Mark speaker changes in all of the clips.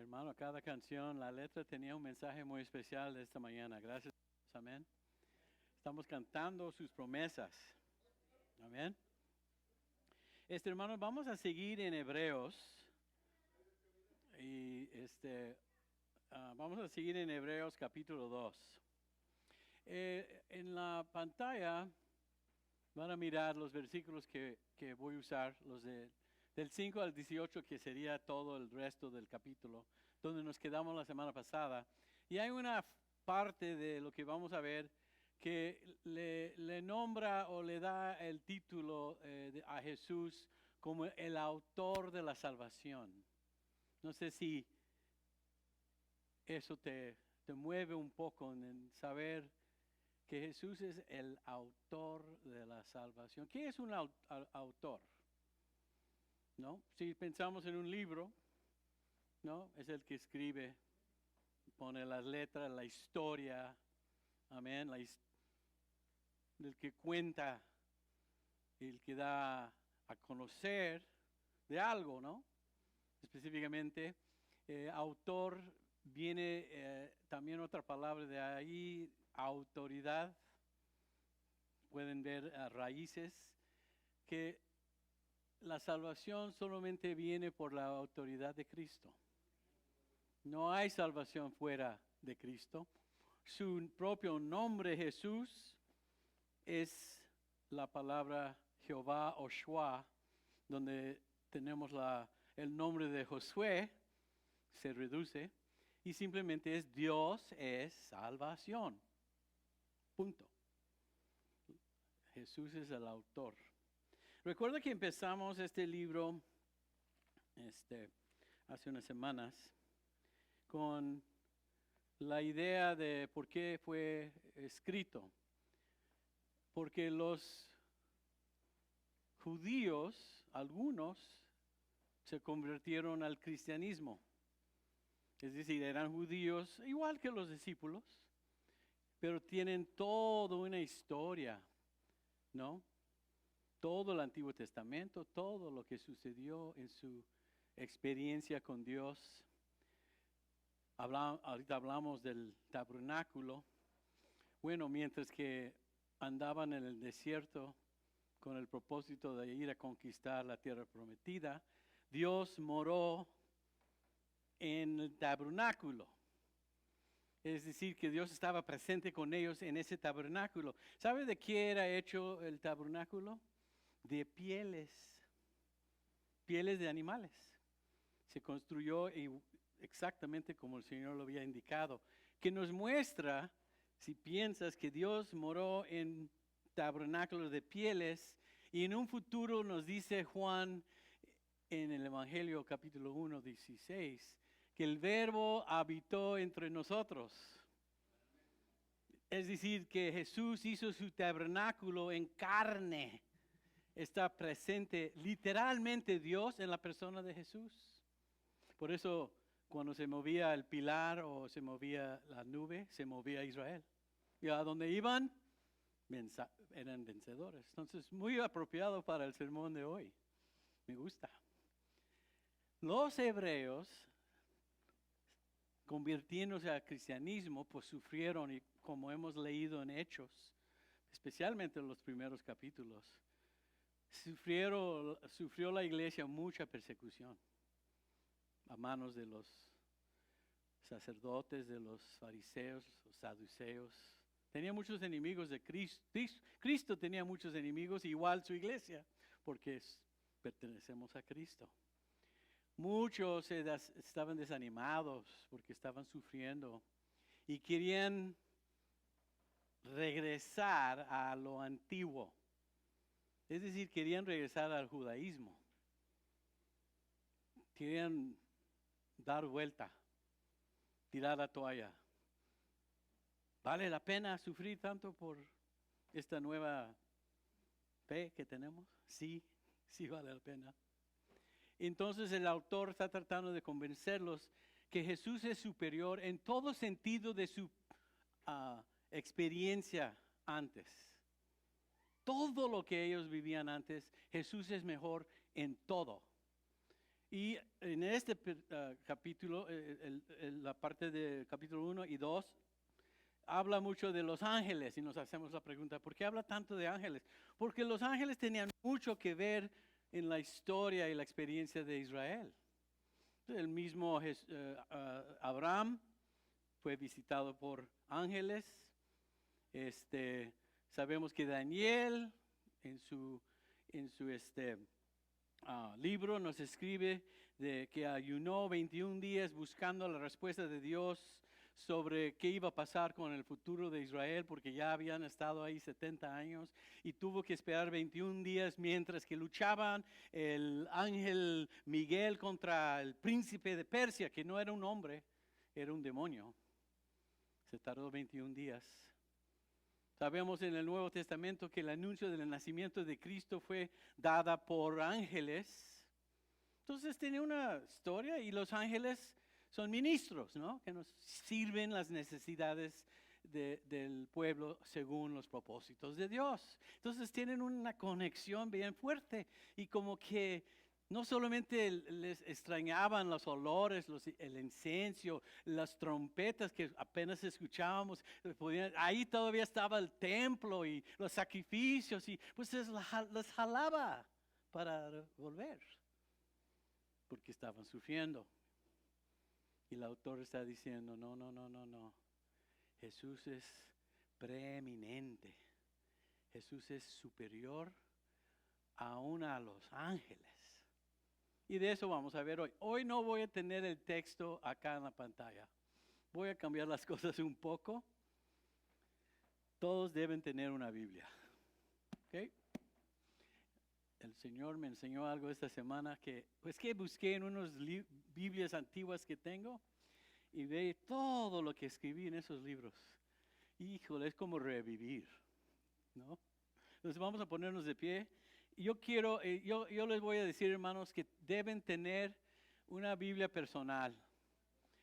Speaker 1: Hermano, cada canción, la letra tenía un mensaje muy especial de esta mañana. Gracias. Amén. Estamos cantando sus promesas. Amén. Hermano, vamos a seguir en Hebreos. Y vamos a seguir en Hebreos capítulo 2. En la pantalla van a mirar los versículos que voy a usar, del 5 al 18, que sería todo el resto del capítulo, donde nos quedamos la semana pasada. Y hay una parte de lo que vamos a ver que le nombra o le da el título a Jesús como el autor de la salvación. No sé si eso te mueve un poco en saber que Jesús es el autor de la salvación. ¿Qué es un autor? ¿No? Si pensamos en un libro, ¿no? Es el que escribe, pone las letras, la historia, amén, el que cuenta, el que da a conocer de algo, ¿no? Específicamente, autor viene también otra palabra de ahí, autoridad. Pueden ver raíces, que la salvación solamente viene por la autoridad de Cristo. No hay salvación fuera de Cristo. Su propio nombre, Jesús, es la palabra Jehová o Shua, donde tenemos el nombre de Josué, se reduce, y simplemente es Dios es salvación. Punto. Jesús es el autor. Recuerda que empezamos este libro hace unas semanas con la idea de por qué fue escrito. Porque los judíos, algunos, se convirtieron al cristianismo. Es decir, eran judíos igual que los discípulos, pero tienen toda una historia, ¿no? Todo el Antiguo Testamento, todo lo que sucedió en su experiencia con Dios. Ahorita hablamos del tabernáculo. Bueno, mientras que andaban en el desierto con el propósito de ir a conquistar la tierra prometida, Dios moró en el tabernáculo. Es decir, que Dios estaba presente con ellos en ese tabernáculo. ¿Sabe de qué era hecho el tabernáculo? De pieles de animales. Se construyó exactamente como el Señor lo había indicado, que nos muestra, si piensas que Dios moró en tabernáculos de pieles, y en un futuro nos dice Juan en el Evangelio capítulo 1, 16, que el Verbo habitó entre nosotros. Es decir, que Jesús hizo su tabernáculo en carne. Está presente literalmente Dios en la persona de Jesús. Por eso cuando se movía el pilar o se movía la nube, se movía Israel. Y a donde iban, eran vencedores. Entonces, muy apropiado para el sermón de hoy. Me gusta. Los hebreos, convirtiéndose al cristianismo, pues sufrieron, y como hemos leído en Hechos, especialmente en los primeros capítulos, sufrió la iglesia mucha persecución a manos de los sacerdotes, de los fariseos, los saduceos. Tenía muchos enemigos de Cristo. Cristo tenía muchos enemigos, igual su iglesia, porque pertenecemos a Cristo. Muchos estaban desanimados porque estaban sufriendo y querían regresar a lo antiguo. Es decir, querían regresar al judaísmo. Querían dar vuelta, tirar la toalla. ¿Vale la pena sufrir tanto por esta nueva fe que tenemos? Sí, sí vale la pena. Entonces el autor está tratando de convencerlos que Jesús es superior en todo sentido de su experiencia antes. Todo lo que ellos vivían antes, Jesús es mejor en todo. Y en este capítulo, la parte de capítulo 1 y 2, habla mucho de los ángeles y nos hacemos la pregunta, ¿por qué habla tanto de ángeles? Porque los ángeles tenían mucho que ver en la historia y la experiencia de Israel. El mismo Abraham fue visitado por ángeles. Sabemos que Daniel en su libro nos escribe de que ayunó 21 días buscando la respuesta de Dios sobre qué iba a pasar con el futuro de Israel, porque ya habían estado ahí 70 años y tuvo que esperar 21 días mientras que luchaban el ángel Miguel contra el príncipe de Persia, que no era un hombre, era un demonio. Se tardó 21 días. Sabemos en el Nuevo Testamento que el anuncio del nacimiento de Cristo fue dada por ángeles. Entonces tiene una historia y los ángeles son ministros, ¿no? Que nos sirven las necesidades del pueblo según los propósitos de Dios. Entonces tienen una conexión bien fuerte y como que no solamente les extrañaban los olores, el incienso, las trompetas que apenas escuchábamos, ahí todavía estaba el templo y los sacrificios y pues les jalaba para volver, porque estaban sufriendo. Y el autor está diciendo, no. Jesús es preeminente. Jesús es superior aún a los ángeles. Y de eso vamos a ver hoy. Hoy no voy a tener el texto acá en la pantalla. Voy a cambiar las cosas un poco. Todos deben tener una Biblia. ¿Okay? El Señor me enseñó algo esta semana que busqué en unas Biblias antiguas que tengo y ve todo lo que escribí en esos libros. Híjole, es como revivir, ¿no? Entonces vamos a ponernos de pie. Yo les voy a decir, hermanos, que deben tener una Biblia personal.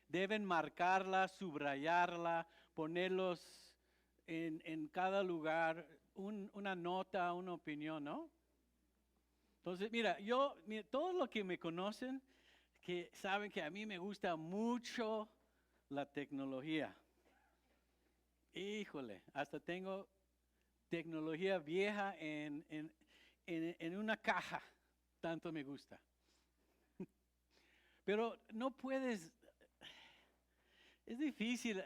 Speaker 1: Deben marcarla, subrayarla, ponerlos en cada lugar, una nota, una opinión, ¿no? Entonces, mira, todos los que me conocen, que saben que a mí me gusta mucho la tecnología. Híjole, hasta tengo tecnología vieja en una caja, tanto me gusta. Pero no puedes, es difícil.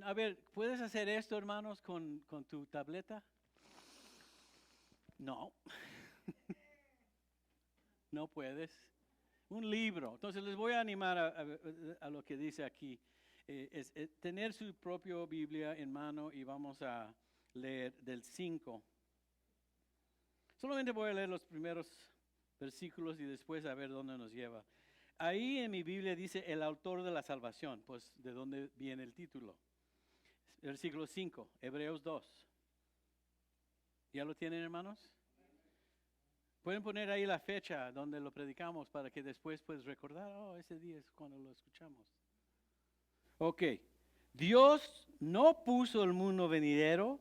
Speaker 1: A ver, ¿puedes hacer esto, hermanos, con tu tableta? No. No puedes. Un libro. Entonces les voy a animar a lo que dice aquí. Es tener su propia Biblia en mano y vamos a leer del 5. Solamente voy a leer los primeros versículos y después a ver dónde nos lleva. Ahí en mi Biblia dice el autor de la salvación, pues de dónde viene el título. Versículo 5, Hebreos 2. ¿Ya lo tienen, hermanos? Pueden poner ahí la fecha donde lo predicamos para que después puedas recordar, ese día es cuando lo escuchamos. Ok, Dios no puso el mundo venidero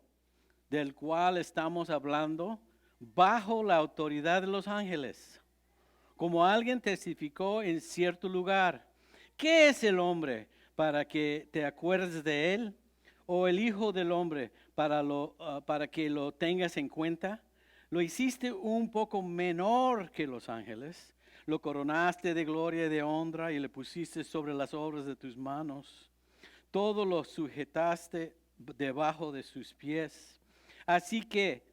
Speaker 1: del cual estamos hablando bajo la autoridad de los ángeles, como alguien testificó en cierto lugar. ¿Qué es el hombre para que te acuerdes de él? ¿O el hijo del hombre para que lo tengas en cuenta? Lo hiciste un poco menor que los ángeles, lo coronaste de gloria y de honra y le pusiste sobre las obras de tus manos. Todo lo sujetaste debajo de sus pies. Así que,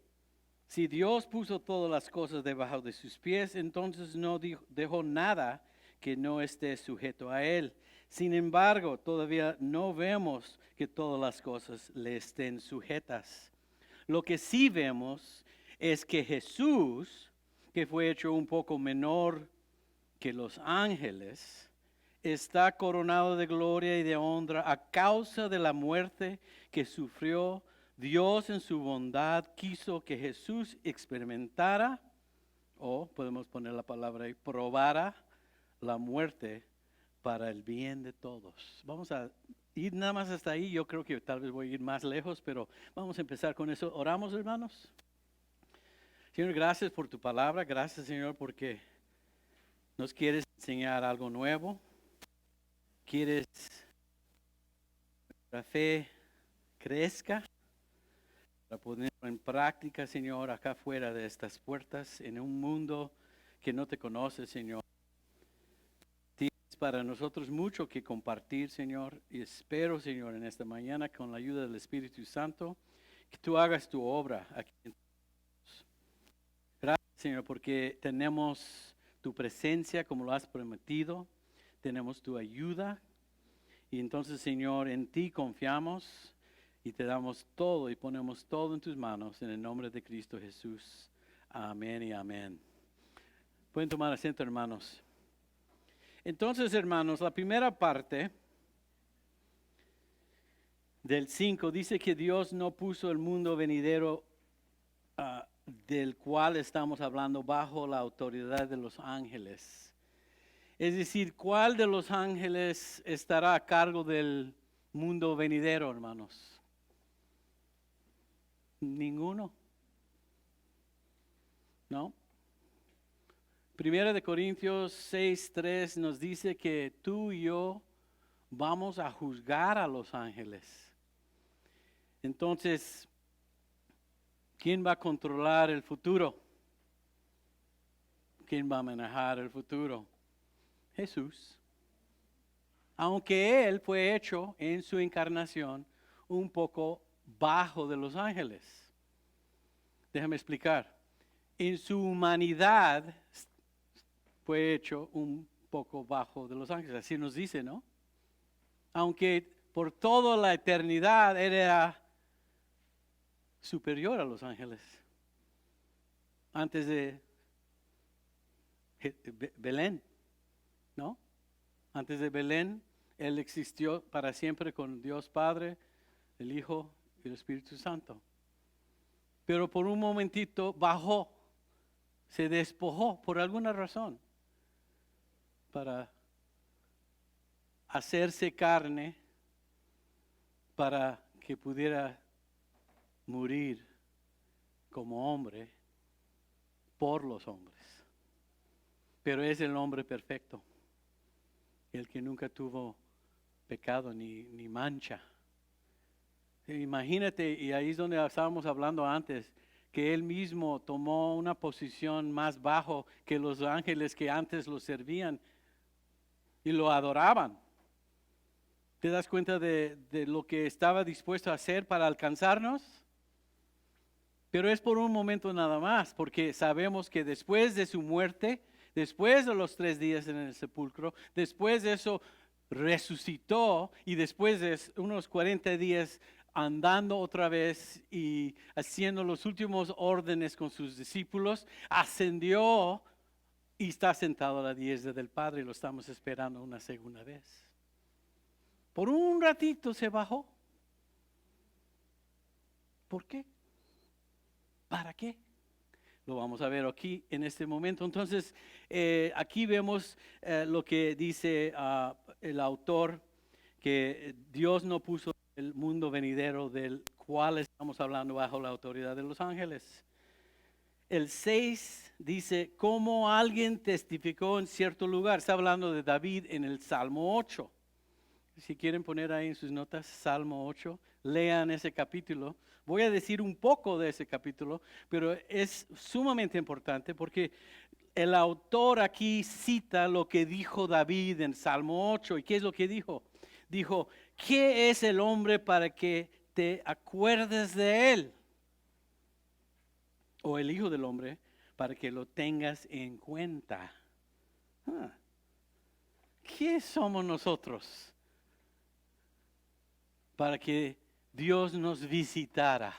Speaker 1: si Dios puso todas las cosas debajo de sus pies, entonces no dejó nada que no esté sujeto a Él. Sin embargo, todavía no vemos que todas las cosas le estén sujetas. Lo que sí vemos es que Jesús, que fue hecho un poco menor que los ángeles, está coronado de gloria y de honra a causa de la muerte que sufrió. Dios en su bondad quiso que Jesús experimentara, o podemos poner la palabra ahí, probara la muerte para el bien de todos. Vamos a ir nada más hasta ahí. Yo creo que tal vez voy a ir más lejos, pero vamos a empezar con eso. ¿Oramos, hermanos? Señor, gracias por tu palabra. Gracias, Señor, porque nos quieres enseñar algo nuevo. ¿Quieres que la fe crezca? Para ponerlo en práctica, Señor, acá fuera de estas puertas, en un mundo que no te conoce, Señor. Tienes para nosotros mucho que compartir, Señor, y espero, Señor, en esta mañana, con la ayuda del Espíritu Santo, que tú hagas tu obra aquí. Gracias, Señor, porque tenemos tu presencia como lo has prometido, tenemos tu ayuda, y entonces, Señor, en ti confiamos. Y te damos todo y ponemos todo en tus manos en el nombre de Cristo Jesús. Amén y amén. Pueden tomar asiento, hermanos. Entonces, hermanos, la primera parte del 5 dice que Dios no puso el mundo venidero del cual estamos hablando bajo la autoridad de los ángeles. Es decir, ¿cuál de los ángeles estará a cargo del mundo venidero, hermanos? Ninguno. ¿No? Primera de Corintios 6:3 nos dice que tú y yo vamos a juzgar a los ángeles. Entonces, ¿quién va a controlar el futuro? ¿Quién va a manejar el futuro? Jesús. Aunque Él fue hecho en su encarnación un poco bajo de los ángeles. Déjame explicar. En su humanidad fue hecho un poco bajo de los ángeles. Así nos dice, ¿no? Aunque por toda la eternidad Él era superior a los ángeles. Antes de Belén, ¿no? Antes de Belén, Él existió para siempre con Dios Padre, el Hijo y el Espíritu Santo. Pero por un momentito bajó, se despojó por alguna razón para hacerse carne, para que pudiera morir como hombre por los hombres. Pero es el hombre perfecto, el que nunca tuvo pecado ni mancha. Imagínate, y ahí es donde estábamos hablando antes, que Él mismo tomó una posición más bajo que los ángeles que antes lo servían y lo adoraban. ¿Te das cuenta de lo que estaba dispuesto a hacer para alcanzarnos? Pero es por un momento nada más, porque sabemos que después de su muerte, después de los 3 días en el sepulcro, después de eso resucitó y después de unos 40 días andando otra vez y haciendo los últimos órdenes con sus discípulos, ascendió y está sentado a la diestra del Padre y lo estamos esperando una segunda vez. Por un ratito se bajó. ¿Por qué? ¿Para qué? Lo vamos a ver aquí en este momento. Entonces, aquí vemos lo que dice el autor, que Dios no puso el mundo venidero del cual estamos hablando bajo la autoridad de los ángeles. El 6 dice, como alguien testificó en cierto lugar. Está hablando de David en el Salmo 8. Si quieren poner ahí en sus notas, Salmo 8, lean ese capítulo. Voy a decir un poco de ese capítulo, pero es sumamente importante porque el autor aquí cita lo que dijo David en Salmo 8. ¿Y qué es lo que dijo? Dijo, ¿qué es el hombre para que te acuerdes de él? O el hijo del hombre para que lo tengas en cuenta. ¿Qué somos nosotros para que Dios nos visitara?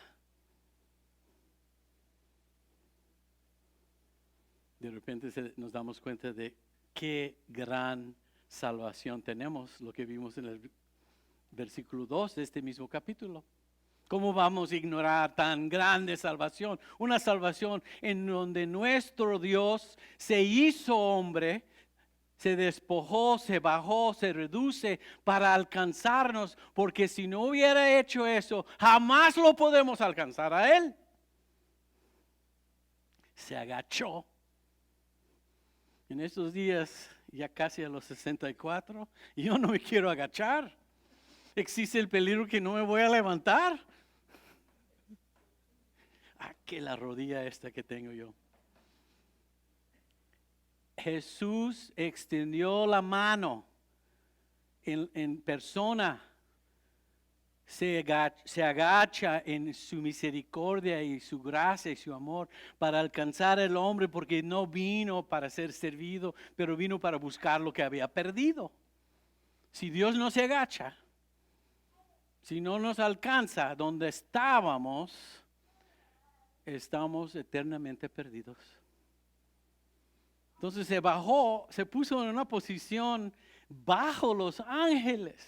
Speaker 1: De repente nos damos cuenta de qué gran salvación tenemos, lo que vimos en el versículo 2 de este mismo capítulo. ¿Cómo vamos a ignorar tan grande salvación? Una salvación en donde nuestro Dios se hizo hombre, se despojó, se bajó, se reduce para alcanzarnos, porque si no hubiera hecho eso, jamás lo podemos alcanzar a Él. Se agachó. En estos días ya casi a los 64, y yo no me quiero agachar. Existe el peligro que no me voy a levantar. Que la rodilla esta que tengo yo. Jesús extendió la mano en persona, se agacha en su misericordia y su gracia y su amor para alcanzar al hombre, porque no vino para ser servido, pero vino para buscar lo que había perdido. Si Dios no se agacha, si no nos alcanza donde estábamos, estamos eternamente perdidos. Entonces se bajó, se puso en una posición bajo los ángeles.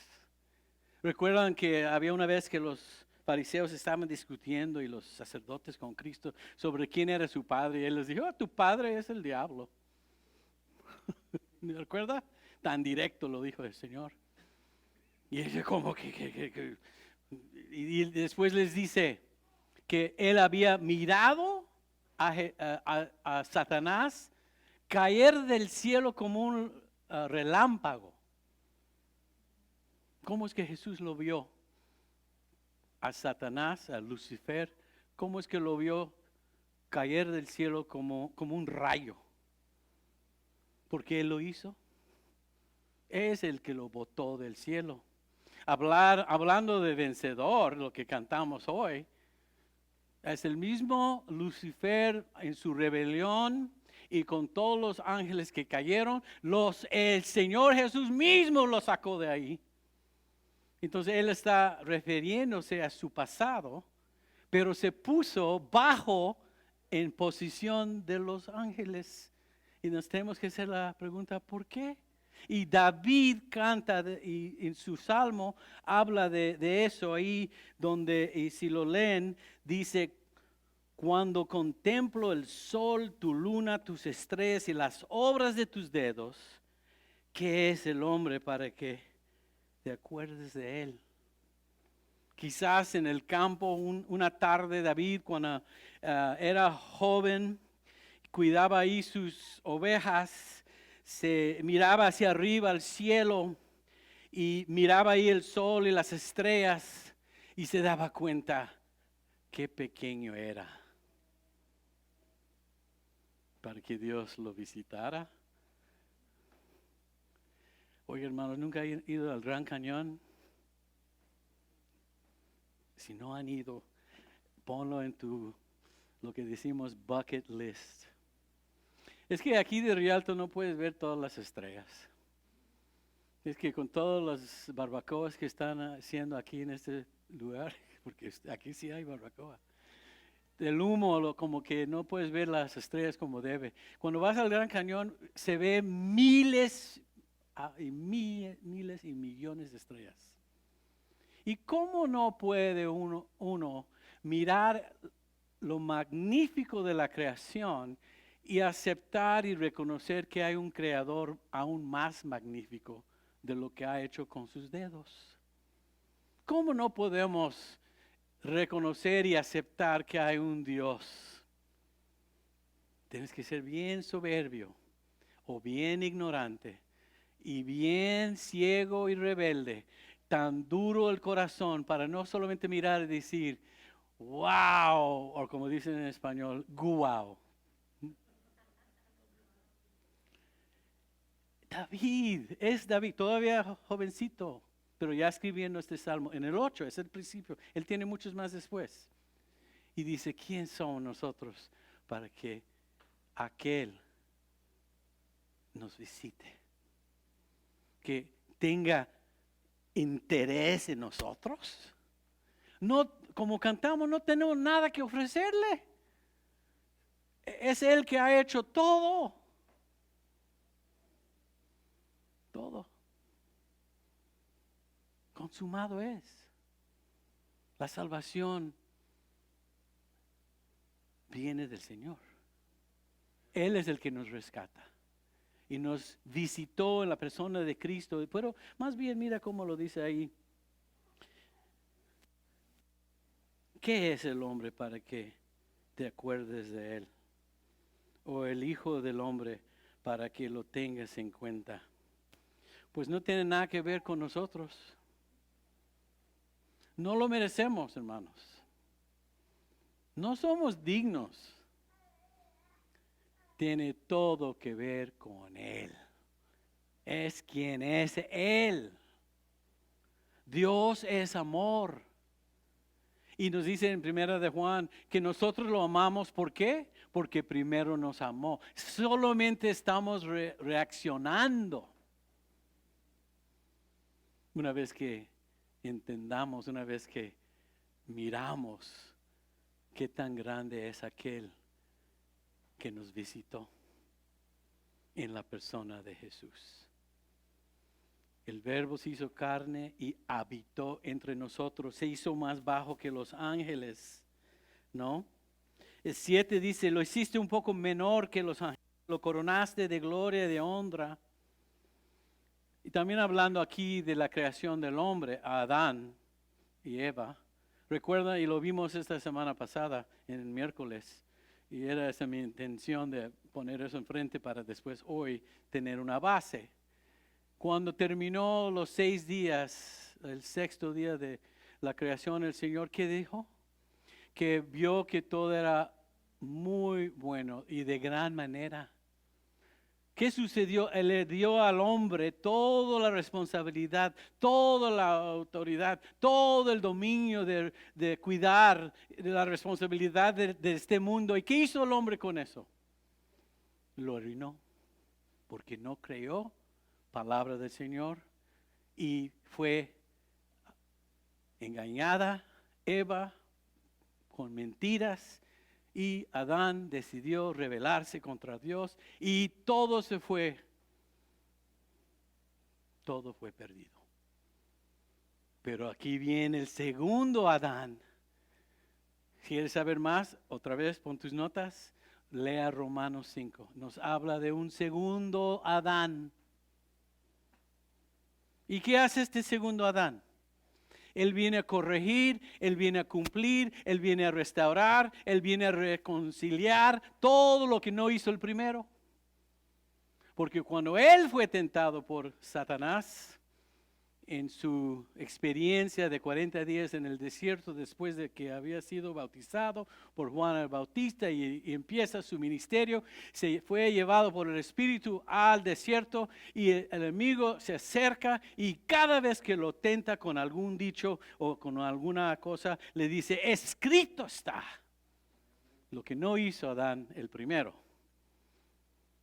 Speaker 1: Recuerdan que había una vez que los fariseos estaban discutiendo y los sacerdotes con Cristo sobre quién era su padre. Y él les dijo, tu padre es el diablo. ¿Me recuerda? Tan directo lo dijo el Señor. Y ella como que y después les dice que él había mirado a Satanás caer del cielo como un relámpago. ¿Cómo es que Jesús lo vio? A Satanás, a Lucifer, ¿cómo es que lo vio caer del cielo como un rayo? ¿Por qué él lo hizo? Es el que lo botó del cielo. Hablando de vencedor, lo que cantamos hoy, es el mismo Lucifer en su rebelión y con todos los ángeles que cayeron, el Señor Jesús mismo los sacó de ahí. Entonces él está refiriéndose a su pasado, pero se puso bajo en posición de los ángeles. Y nos tenemos que hacer la pregunta, ¿por qué? Y David canta, y en su salmo habla de eso ahí, donde, y si lo leen, dice, cuando contemplo el sol, tu luna, tus estrellas y las obras de tus dedos, ¿qué es el hombre para que te acuerdes de él? Quizás en el campo una tarde David, cuando era joven, cuidaba ahí sus ovejas, se miraba hacia arriba al cielo y miraba ahí el sol y las estrellas y se daba cuenta qué pequeño era para que Dios lo visitara. Oye, hermanos, ¿nunca han ido al Gran Cañón? Si no han ido, ponlo en lo que decimos bucket list. Es que aquí de Rialto no puedes ver todas las estrellas. Es que con todas las barbacoas que están haciendo aquí en este lugar, porque aquí sí hay barbacoa, el humo como que no puedes ver las estrellas como debe. Cuando vas al Gran Cañón se ve miles y millones de estrellas. ¿Y cómo no puede uno mirar lo magnífico de la creación y aceptar y reconocer que hay un creador aún más magnífico de lo que ha hecho con sus dedos? ¿Cómo no podemos reconocer y aceptar que hay un Dios? Tienes que ser bien soberbio o bien ignorante y bien ciego y rebelde, tan duro el corazón para no solamente mirar y decir, wow, o como dicen en español, guau. David, todavía jovencito, pero ya escribiendo este salmo. En el 8 es el principio, él tiene muchos más después. Y dice, ¿quién somos nosotros para que aquel nos visite? Que tenga interés en nosotros. No, como cantamos, no tenemos nada que ofrecerle. Es Él que ha hecho todo. Todo. Consumado es. La salvación viene del Señor. Él es el que nos rescata. Y nos visitó en la persona de Cristo. Pero más bien mira cómo lo dice ahí. ¿Qué es el hombre para que te acuerdes de él? O el Hijo del Hombre para que lo tengas en cuenta. Pues no tiene nada que ver con nosotros. No lo merecemos, hermanos. No somos dignos. Tiene todo que ver con Él. Es quien es Él. Dios es amor. Y nos dice en Primera de Juan que nosotros lo amamos. ¿Por qué? Porque primero nos amó. Solamente estamos reaccionando. Una vez que entendamos, una vez que miramos qué tan grande es aquel que nos visitó en la persona de Jesús. El Verbo se hizo carne y habitó entre nosotros. Se hizo más bajo que los ángeles, ¿no? El 7 dice, lo hiciste un poco menor que los ángeles. Lo coronaste de gloria y de honra. Y también hablando aquí de la creación del hombre, a Adán y Eva. Recuerda, y lo vimos esta semana pasada, en el miércoles. Y era esa mi intención de poner eso enfrente para después hoy tener una base. Cuando terminó los 6 días, el sexto día de la creación, el Señor, ¿qué dijo? Que vio que todo era muy bueno y de gran manera. ¿Qué sucedió? Él le dio al hombre toda la responsabilidad, toda la autoridad, todo el dominio de cuidar de la responsabilidad de este mundo. ¿Y qué hizo el hombre con eso? Lo arruinó, porque no creyó palabra del Señor y fue engañada Eva con mentiras y Adán decidió rebelarse contra Dios y todo fue perdido. Pero aquí viene el segundo Adán. ¿Quieres saber más? Otra vez, pon tus notas, lea Romanos 5. Nos habla de un segundo Adán. ¿Y qué hace este segundo Adán? Él viene a corregir, Él viene a cumplir, Él viene a restaurar, Él viene a reconciliar todo lo que no hizo el primero. Porque cuando Él fue tentado por Satanás, en su experiencia de 40 días en el desierto después de que había sido bautizado por Juan el Bautista y empieza su ministerio, se fue llevado por el Espíritu al desierto y el enemigo se acerca y cada vez que lo tenta con algún dicho o con alguna cosa, le dice, escrito está. Lo que no hizo Adán el primero.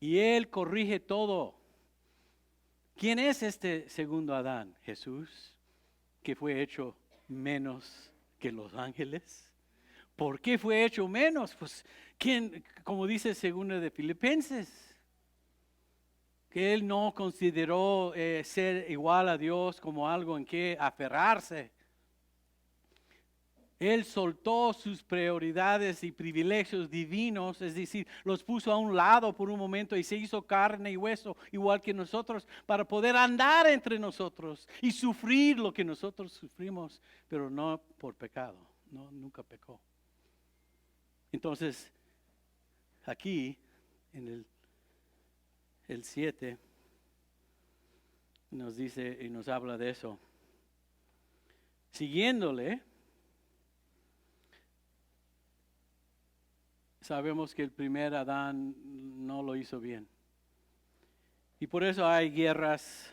Speaker 1: Y él corrige todo. ¿Quién es este segundo Adán? Jesús, que fue hecho menos que los ángeles. ¿Por qué fue hecho menos? Pues, ¿quién? Como dice segundo de Filipenses, que él no consideró ser igual a Dios como algo en que aferrarse. Él soltó sus prioridades y privilegios divinos, es decir, los puso a un lado por un momento y se hizo carne y hueso, igual que nosotros, para poder andar entre nosotros y sufrir lo que nosotros sufrimos, pero no por pecado, no, nunca pecó. Entonces, aquí, en el 7, nos dice y nos habla de eso. Siguiéndole, sabemos que el primer Adán no lo hizo bien. Y por eso hay guerras,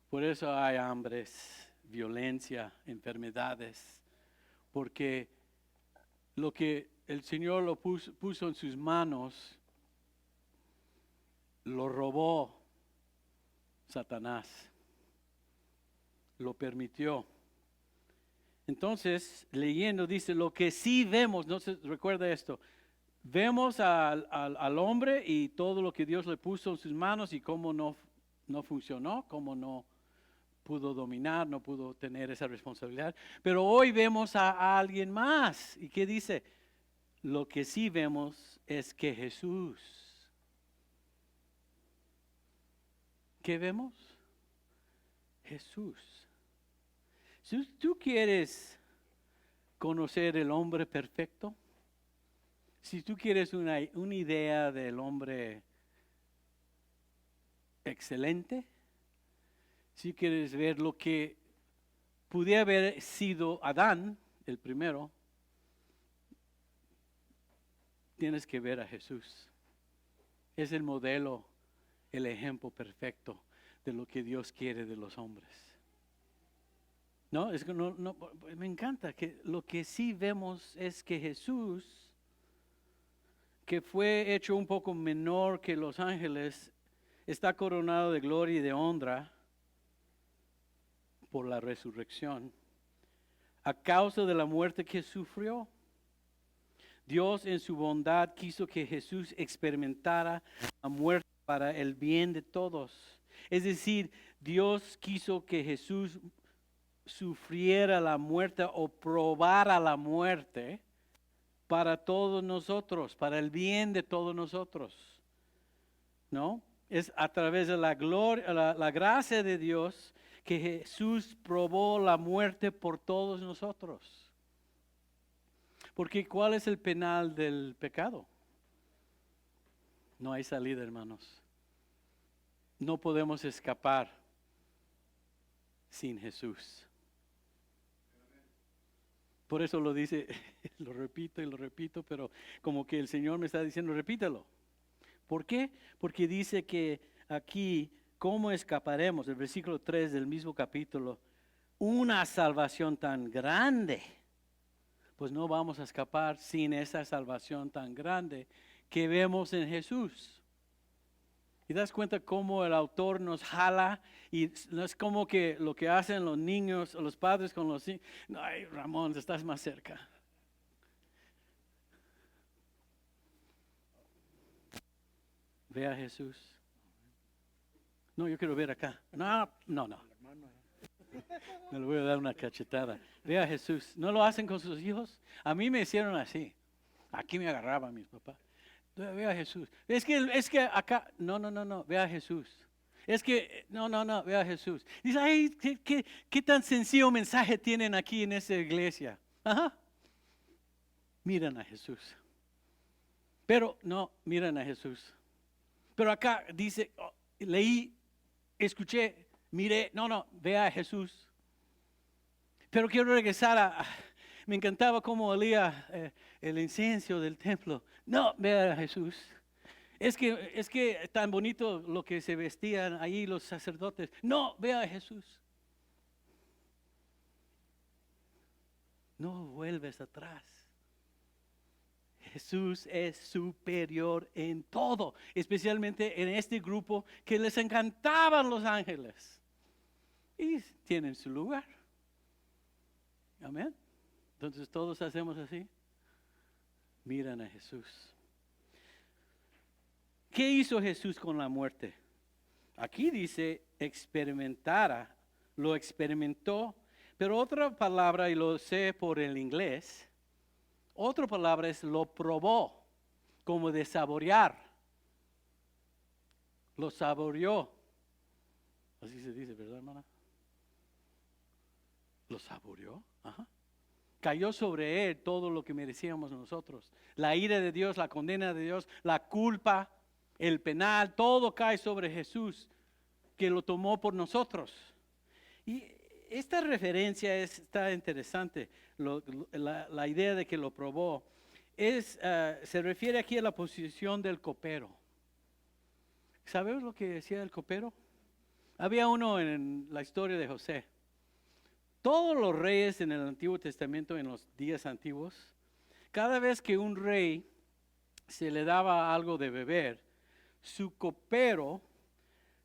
Speaker 1: por eso hay hambres, violencia, enfermedades. Porque lo que el Señor lo puso en sus manos, lo robó Satanás. Lo permitió. Entonces, leyendo, dice, lo que sí vemos, no se recuerda esto. Vemos al hombre y todo lo que Dios le puso en sus manos y cómo no funcionó, cómo no pudo dominar, no pudo tener esa responsabilidad. Pero hoy vemos a alguien más. ¿Y qué dice? Lo que sí vemos es que Jesús. ¿Qué vemos? Jesús. Si tú quieres conocer el hombre perfecto, si tú quieres una idea del hombre excelente, si quieres ver lo que pudiera haber sido Adán, el primero, tienes que ver a Jesús. Es el modelo, el ejemplo perfecto de lo que Dios quiere de los hombres. No, es que no, me encanta que lo que sí vemos es que Jesús, que fue hecho un poco menor que los ángeles, está coronado de gloria y de honra por la resurrección. A causa de la muerte que sufrió, Dios en su bondad quiso que Jesús experimentara la muerte para el bien de todos. Es decir, Dios quiso que Jesús sufriera la muerte o probara la muerte para todos nosotros, para el bien de todos nosotros. ¿No? Es a través de la gloria, la gracia de Dios que Jesús probó la muerte por todos nosotros. Porque ¿cuál es el penal del pecado? No hay salida, hermanos. No podemos escapar sin Jesús. Por eso lo dice, lo repito y lo repito, pero como que el Señor me está diciendo, repítelo. ¿Por qué? Porque dice que aquí, ¿cómo escaparemos? El versículo 3 del mismo capítulo, una salvación tan grande. Pues no vamos a escapar sin esa salvación tan grande que vemos en Jesús. Y das cuenta cómo el autor nos jala y no es como que lo que hacen los niños o los padres con los niños. Ay, Ramón, estás más cerca. Ve a Jesús. No, yo quiero ver acá. No. Me le voy a dar una cachetada. Ve a Jesús. ¿No lo hacen con sus hijos? A mí me hicieron así. Aquí me agarraban mis papás. Ve a Jesús. Es que acá, no, ve a Jesús. Es que, no, ve a Jesús. Dice, ay, ¿qué tan sencillo mensaje tienen aquí en esta iglesia? Ajá. Miran a Jesús. Pero no, miran a Jesús. Pero acá dice, leí, escuché, miré, no, ve a Jesús. Pero quiero regresar me encantaba cómo olía el incienso del templo. No, ve a Jesús. Es que tan bonito lo que se vestían ahí los sacerdotes. No, ve a Jesús. No vuelves atrás. Jesús es superior en todo, especialmente en este grupo que les encantaban los ángeles. Y tienen su lugar. Amén. Entonces todos hacemos así. Miran a Jesús. ¿Qué hizo Jesús con la muerte? Aquí dice experimentara, lo experimentó, pero otra palabra, y lo sé por el inglés, otra palabra es lo probó, como de saborear. Lo saboreó. Así se dice, ¿verdad, hermana? Lo saboreó. Ajá. Cayó sobre él todo lo que merecíamos nosotros. La ira de Dios, la condena de Dios, la culpa, el penal, todo cae sobre Jesús, que lo tomó por nosotros. Y esta referencia está interesante, la idea de que lo probó. Se refiere aquí a la posición del copero. ¿Sabes lo que decía el copero? Había uno en la historia de José. Todos los reyes en el Antiguo Testamento, en los días antiguos, cada vez que un rey se le daba algo de beber, su copero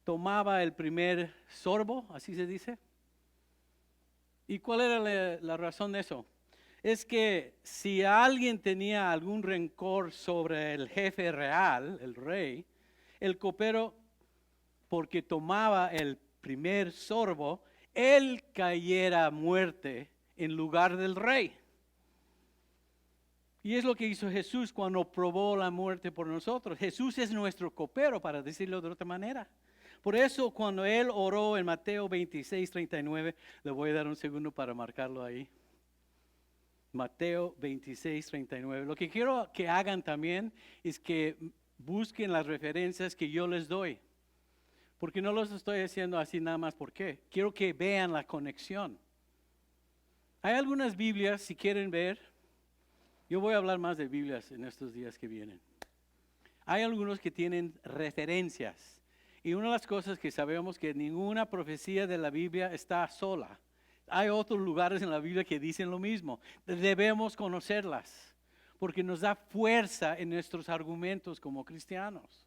Speaker 1: tomaba el primer sorbo, así se dice. ¿Y cuál era la razón de eso? Es que si alguien tenía algún rencor sobre el jefe real, el rey, el copero, porque tomaba el primer sorbo, él cayera a muerte en lugar del rey. Y es lo que hizo Jesús cuando probó la muerte por nosotros. Jesús es nuestro copero, para decirlo de otra manera. Por eso cuando él oró en Mateo 26:39, le voy a dar un segundo para marcarlo ahí. Mateo 26:39. Lo que quiero que hagan también es que busquen las referencias que yo les doy. Porque no los estoy haciendo así nada más. ¿Por qué? Quiero que vean la conexión. Hay algunas Biblias, si quieren ver, yo voy a hablar más de Biblias en estos días que vienen. Hay algunos que tienen referencias. Y una de las cosas que sabemos que ninguna profecía de la Biblia está sola. Hay otros lugares en la Biblia que dicen lo mismo. Debemos conocerlas, porque nos da fuerza en nuestros argumentos como cristianos.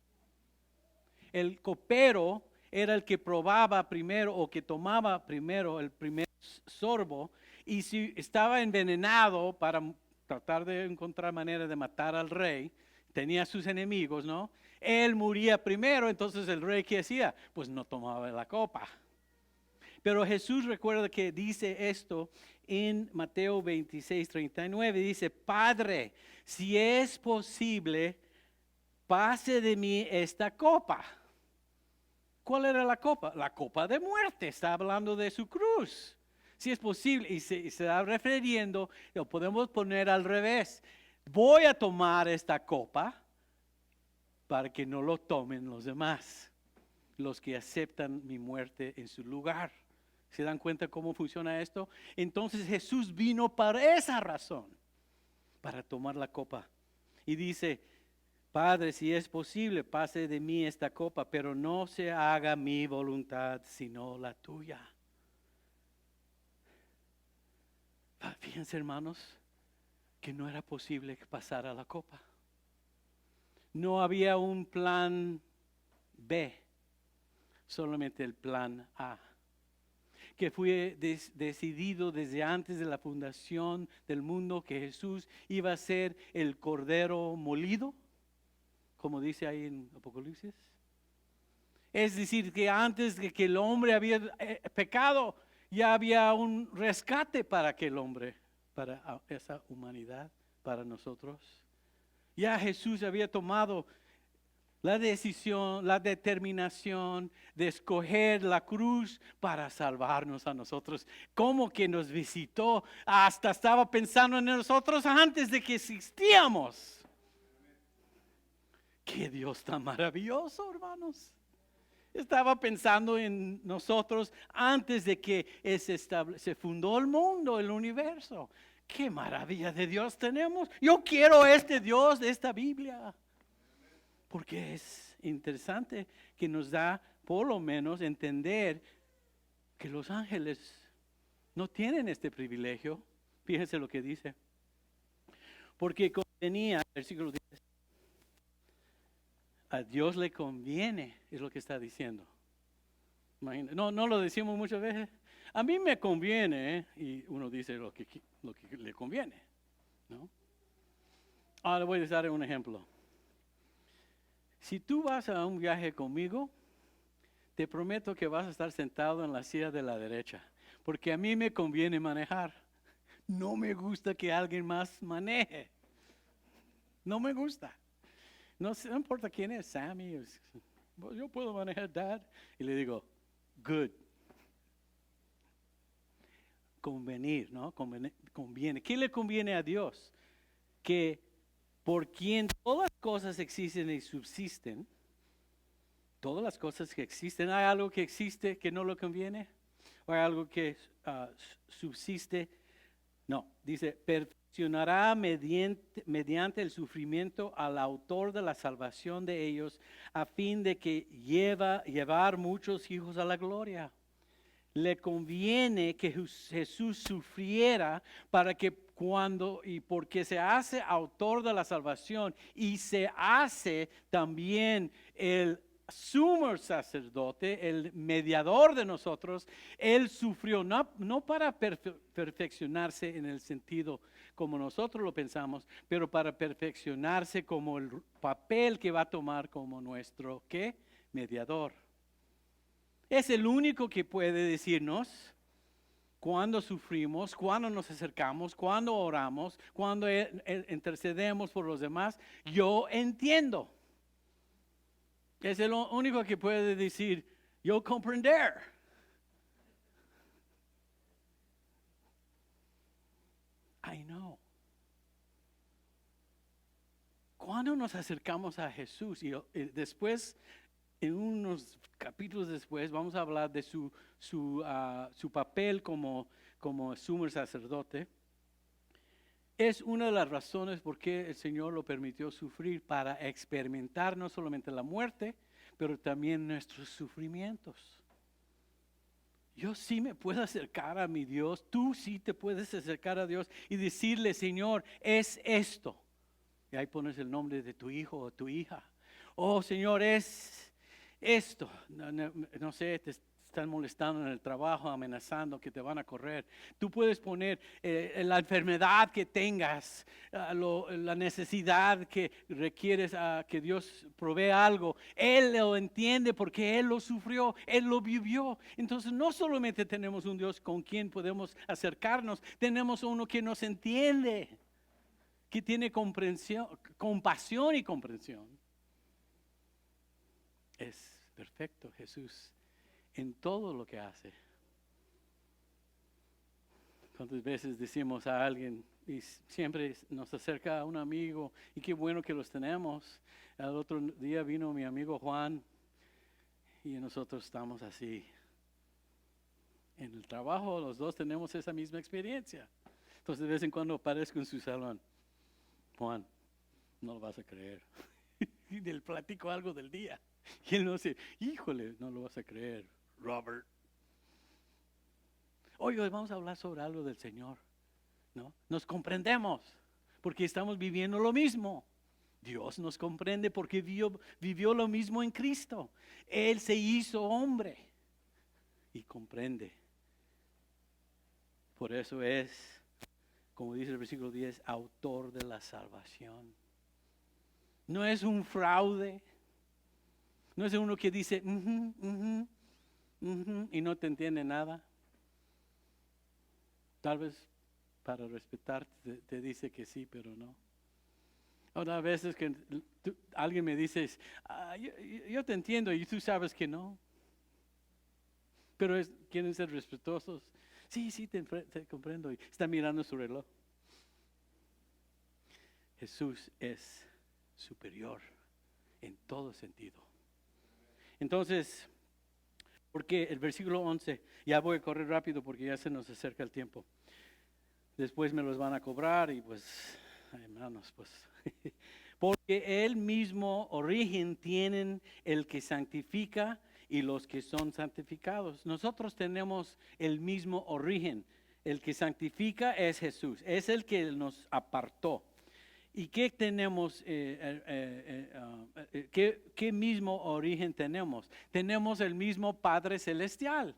Speaker 1: El copero era el que probaba primero o que tomaba primero el primer sorbo, y si estaba envenenado para tratar de encontrar manera de matar al rey, tenía sus enemigos, ¿no? Él moría primero, entonces el rey, ¿qué hacía? Pues no tomaba la copa. Pero Jesús recuerda que dice esto en Mateo 26:39, dice: Padre, si es posible, pase de mí esta copa. ¿Cuál era la copa? La copa de muerte. Está hablando de su cruz. Si es posible, y se está refiriendo, lo podemos poner al revés. Voy a tomar esta copa para que no lo tomen los demás, los que aceptan mi muerte en su lugar. ¿Se dan cuenta cómo funciona esto? Entonces Jesús vino para esa razón, para tomar la copa. Y dice: Padre, si es posible, pase de mí esta copa, pero no se haga mi voluntad, sino la tuya. Fíjense, hermanos, que no era posible que pasara la copa. No había un plan B, solamente el plan A, que fue decidido desde antes de la fundación del mundo, que Jesús iba a ser el cordero molido, como dice ahí en Apocalipsis. Es decir, que antes de que el hombre había pecado, ya había un rescate para aquel hombre, para esa humanidad, para nosotros. Ya Jesús había tomado la decisión, la determinación de escoger la cruz para salvarnos a nosotros. Como que nos visitó, hasta estaba pensando en nosotros antes de que existíamos. ¡Qué Dios tan maravilloso, hermanos! Estaba pensando en nosotros antes de que se fundó el mundo, el universo. ¡Qué maravilla de Dios tenemos! Yo quiero este Dios de esta Biblia. Porque es interesante que nos da por lo menos entender que los ángeles no tienen este privilegio. Fíjense lo que dice. Porque convenía, versículo 10, a Dios le conviene, es lo que está diciendo. No lo decimos muchas veces. A mí me conviene, y uno dice lo que le conviene, ¿no? Ahora voy a dar un ejemplo. Si tú vas a un viaje conmigo, te prometo que vas a estar sentado en la silla de la derecha, porque a mí me conviene manejar. No me gusta que alguien más maneje. No me gusta. No importa quién es, Sammy. Yo puedo manejar, Dad. Y le digo, good. Convenir, ¿no? Conviene. ¿Qué le conviene a Dios? Que por quien todas las cosas existen y subsisten, todas las cosas que existen, ¿hay algo que existe que no le conviene? ¿O hay algo que subsiste? No, dice, perfeccionará mediante el sufrimiento al autor de la salvación de ellos, a fin de que llevar muchos hijos a la gloria. Le conviene que Jesús sufriera para que porque se hace autor de la salvación y se hace también el sumo sacerdote, el mediador de nosotros. Él sufrió no para perfeccionarse en el sentido como nosotros lo pensamos, pero para perfeccionarse como el papel que va a tomar como nuestro, ¿qué? Mediador. Es el único que puede decirnos cuando sufrimos, cuando nos acercamos, cuando oramos, cuando intercedemos por los demás. Yo entiendo. Es el único que puede decir, yo comprender. I know. Cuando nos acercamos a Jesús y después en unos capítulos después vamos a hablar de su papel como sumo sacerdote. Es una de las razones por qué el Señor lo permitió sufrir, para experimentar no solamente la muerte, pero también nuestros sufrimientos. Yo sí me puedo acercar a mi Dios, tú sí te puedes acercar a Dios y decirle, Señor, es esto. Y ahí pones el nombre de tu hijo o tu hija. Oh, Señor, es esto. No sé, te están molestando en el trabajo, amenazando que te van a correr. Tú puedes poner la enfermedad que tengas, la necesidad que requieres, que Dios provee algo. Él lo entiende porque Él lo sufrió, Él lo vivió. Entonces no solamente tenemos un Dios con quien podemos acercarnos, tenemos uno que nos entiende, que tiene comprensión, compasión y comprensión. Es perfecto Jesús en todo lo que hace. ¿Cuántas veces decimos a alguien, y siempre nos acerca a un amigo, y qué bueno que los tenemos? El otro día vino mi amigo Juan, y nosotros estamos así. En el trabajo los dos tenemos esa misma experiencia. Entonces de vez en cuando aparezco en su salón. Juan, no lo vas a creer. Y le platico algo del día. Y él no dice, híjole, no lo vas a creer, Robert. Hoy vamos a hablar sobre algo del Señor, ¿no? Nos comprendemos porque estamos viviendo lo mismo. Dios nos comprende porque vivió lo mismo en Cristo. Él se hizo hombre y comprende. Por eso es, como dice el versículo 10, autor de la salvación. No es un fraude. No es uno que dice, y no te entiende nada. Tal vez para respetarte te dice que sí, pero no. Otras veces que alguien me dice, yo te entiendo y tú sabes que no. Pero quieren ser respetuosos. Sí, te comprendo. Y está mirando su reloj. Jesús es superior en todo sentido. Entonces, porque el versículo 11, ya voy a correr rápido porque ya se nos acerca el tiempo. Después me los van a cobrar y pues, hermanos, pues, porque el mismo origen tienen el que santifica y los que son santificados. Nosotros tenemos el mismo origen. El que santifica es Jesús, es el que nos apartó. ¿Y qué tenemos? ¿Qué mismo origen tenemos? Tenemos el mismo Padre Celestial.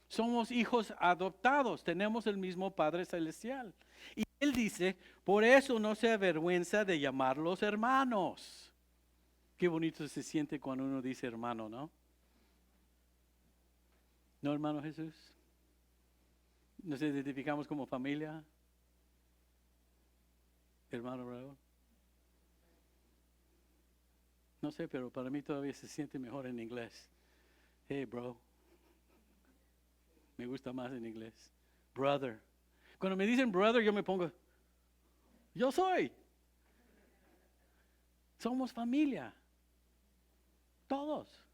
Speaker 1: Somos hijos adoptados, tenemos el mismo Padre Celestial. Y Él dice, por eso no se avergüenza de llamarlos hermanos. Qué bonito se siente cuando uno dice hermano, ¿no? ¿No, hermano Jesús? ¿Nos identificamos como familia? Hermano Raúl. No sé, pero para mí todavía se siente mejor en inglés. Hey, bro. Me gusta más en inglés. Brother. Cuando me dicen brother, yo me pongo, yo soy. Somos familia. Todos.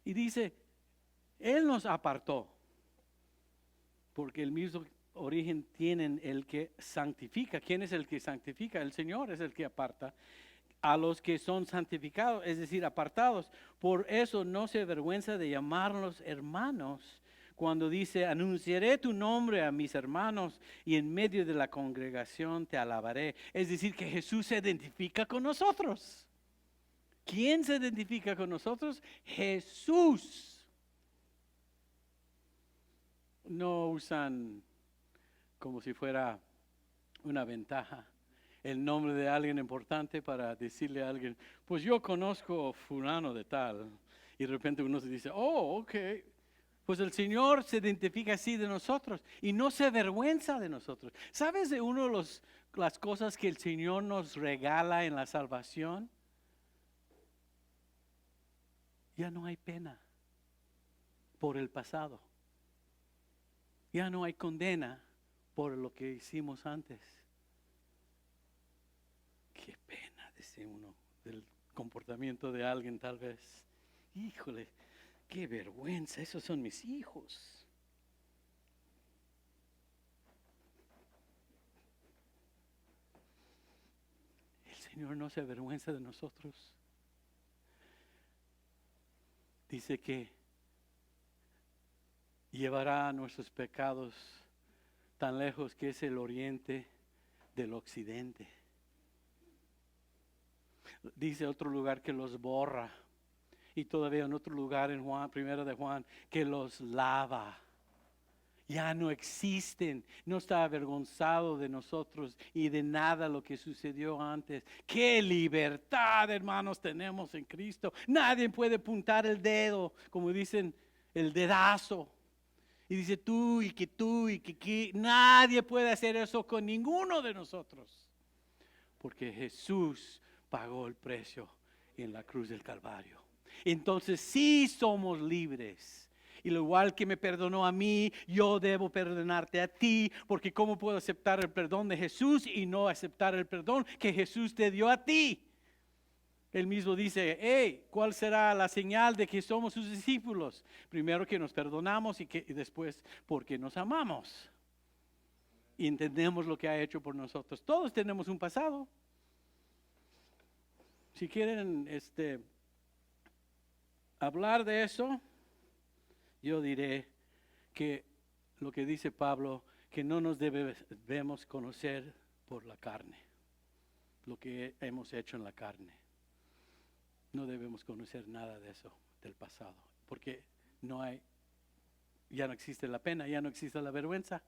Speaker 1: Y dice, Él nos apartó. Porque el mismo origen tienen el que santifica. ¿Quién es el que santifica? El Señor es el que aparta a los que son santificados, es decir, apartados. Por eso no se avergüenza de llamarlos hermanos. Cuando dice, anunciaré tu nombre a mis hermanos y en medio de la congregación te alabaré. Es decir, que Jesús se identifica con nosotros. ¿Quién se identifica con nosotros? Jesús. No usan como si fuera una ventaja el nombre de alguien importante para decirle a alguien, pues yo conozco fulano de tal. Y de repente uno se dice, oh, ok. Pues el Señor se identifica así de nosotros y no se avergüenza de nosotros. ¿Sabes de una de las cosas que el Señor nos regala en la salvación? Ya no hay pena por el pasado. Ya no hay condena por lo que hicimos antes. Qué pena, dice uno, comportamiento de alguien tal vez. Híjole, qué vergüenza, esos son mis hijos. El Señor no se avergüenza de nosotros. Dice que llevará nuestros pecados tan lejos que es el oriente del occidente. Dice otro lugar que los borra. Y todavía en otro lugar en Juan, 1 de Juan, que los lava. Ya no existen. No está avergonzado de nosotros y de nada lo que sucedió antes. ¡Qué libertad, hermanos, tenemos en Cristo! Nadie puede apuntar el dedo, como dicen, el dedazo. Y dice tú y que. Nadie puede hacer eso con ninguno de nosotros. Porque Jesús pagó el precio en la cruz del Calvario. Entonces sí somos libres. Y lo igual que me perdonó a mí, yo debo perdonarte a ti. Porque ¿cómo puedo aceptar el perdón de Jesús y no aceptar el perdón que Jesús te dio a ti? Él mismo dice, hey, ¿cuál será la señal de que somos sus discípulos? Primero que nos perdonamos y después porque nos amamos. Y entendemos lo que ha hecho por nosotros. Todos tenemos un pasado. Si quieren hablar de eso, yo diré que lo que dice Pablo, que no nos debemos conocer por la carne, lo que hemos hecho en la carne. No debemos conocer nada de eso, del pasado, porque ya no existe la pena, ya no existe la vergüenza.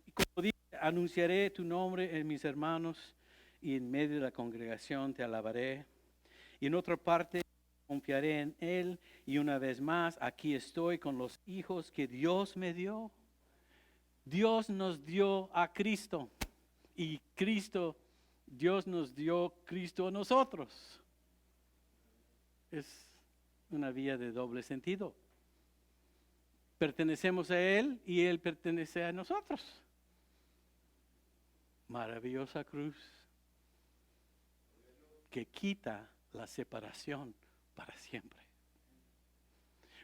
Speaker 1: Y como dice, anunciaré tu nombre en mis hermanos y en medio de la congregación te alabaré. Y en otra parte confiaré en Él y una vez más aquí estoy con los hijos que Dios me dio. Dios nos dio a Cristo y Dios nos dio Cristo a nosotros. Es una vía de doble sentido. Pertenecemos a Él y Él pertenece a nosotros. Maravillosa cruz que quita la separación para siempre.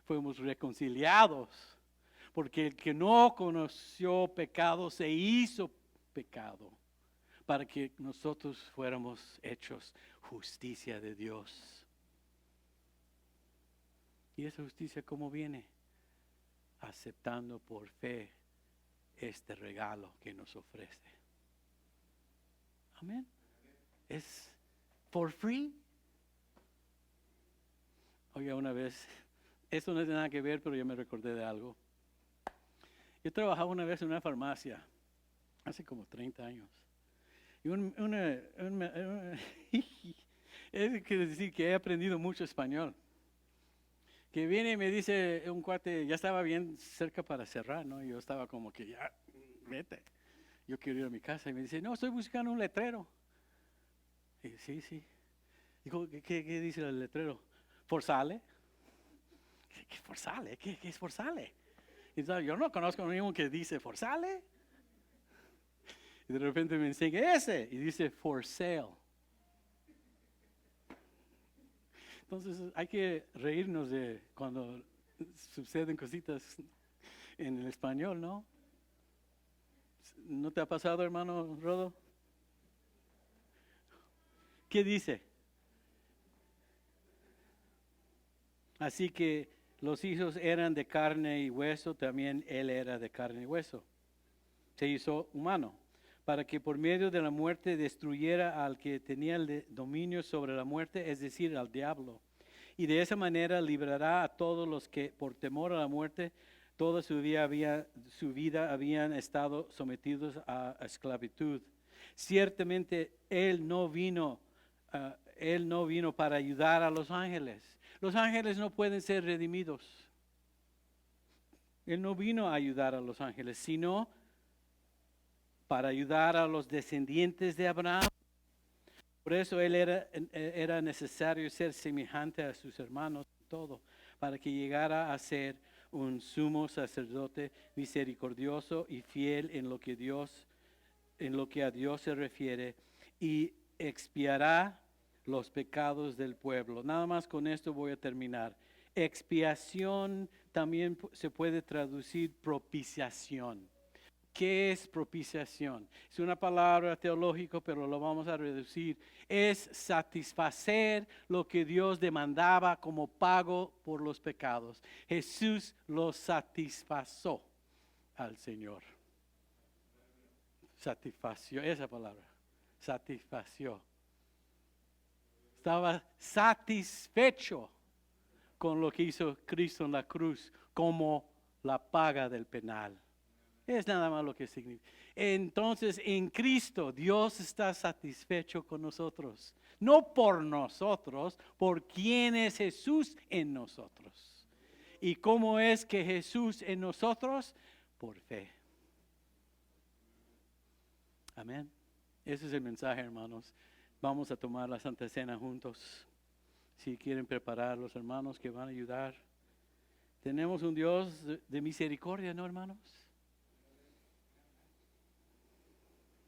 Speaker 1: Fuimos reconciliados porque el que no conoció pecado se hizo pecado para que nosotros fuéramos hechos justicia de Dios. ¿Y esa justicia cómo viene? Aceptando por fe este regalo que nos ofrece. Amén. Es for free. Oiga, una vez, esto no tiene nada que ver, pero yo me recordé de algo. Yo trabajaba una vez en una farmacia, hace como 30 años. Y es decir que he aprendido mucho español. Que viene y me dice un cuate, ya estaba bien cerca para cerrar, ¿no? Y yo estaba como que ya, vete. Yo quiero ir a mi casa. Y me dice, no, estoy buscando un letrero. Y sí. Digo, ¿qué dice el letrero? ¿Forzale? ¿Qué forzale? ¿Qué es forzale? Y entonces, yo no conozco a ninguno que dice forzale. Y de repente me enseña ese y dice for sale. Entonces hay que reírnos de cuando suceden cositas en el español, ¿no? ¿No te ha pasado, hermano Rodo? ¿Qué dice? Así que los hijos eran de carne y hueso, también él era de carne y hueso. Se hizo humano, para que por medio de la muerte destruyera al que tenía el dominio sobre la muerte, es decir, al diablo. Y de esa manera librará a todos los que por temor a la muerte toda su vida habían estado sometidos a esclavitud. Ciertamente Él no vino para ayudar a los ángeles. Los ángeles no pueden ser redimidos. Él no vino a ayudar a los ángeles, sino para ayudar a los descendientes de Abraham. Por eso él era necesario ser semejante a sus hermanos en todo, para que llegara a ser un sumo sacerdote misericordioso y fiel en lo que a Dios se refiere, y expiará los pecados del pueblo. Nada más con esto voy a terminar. Expiación también se puede traducir propiciación. ¿Qué es propiciación? Es una palabra teológica, pero lo vamos a reducir. Es satisfacer lo que Dios demandaba como pago por los pecados. Jesús lo satisfació al Señor. Satisfació, esa palabra. Satisfació. Estaba satisfecho con lo que hizo Cristo en la cruz como la paga del penal. Es nada más lo que significa. Entonces, en Cristo, Dios está satisfecho con nosotros. No por nosotros, por quién es Jesús en nosotros. ¿Y cómo es que Jesús en nosotros? Por fe. Amén. Ese es el mensaje, hermanos. Vamos a tomar la Santa Cena juntos. Si quieren preparar los hermanos que van a ayudar. Tenemos un Dios de misericordia, ¿no, hermanos?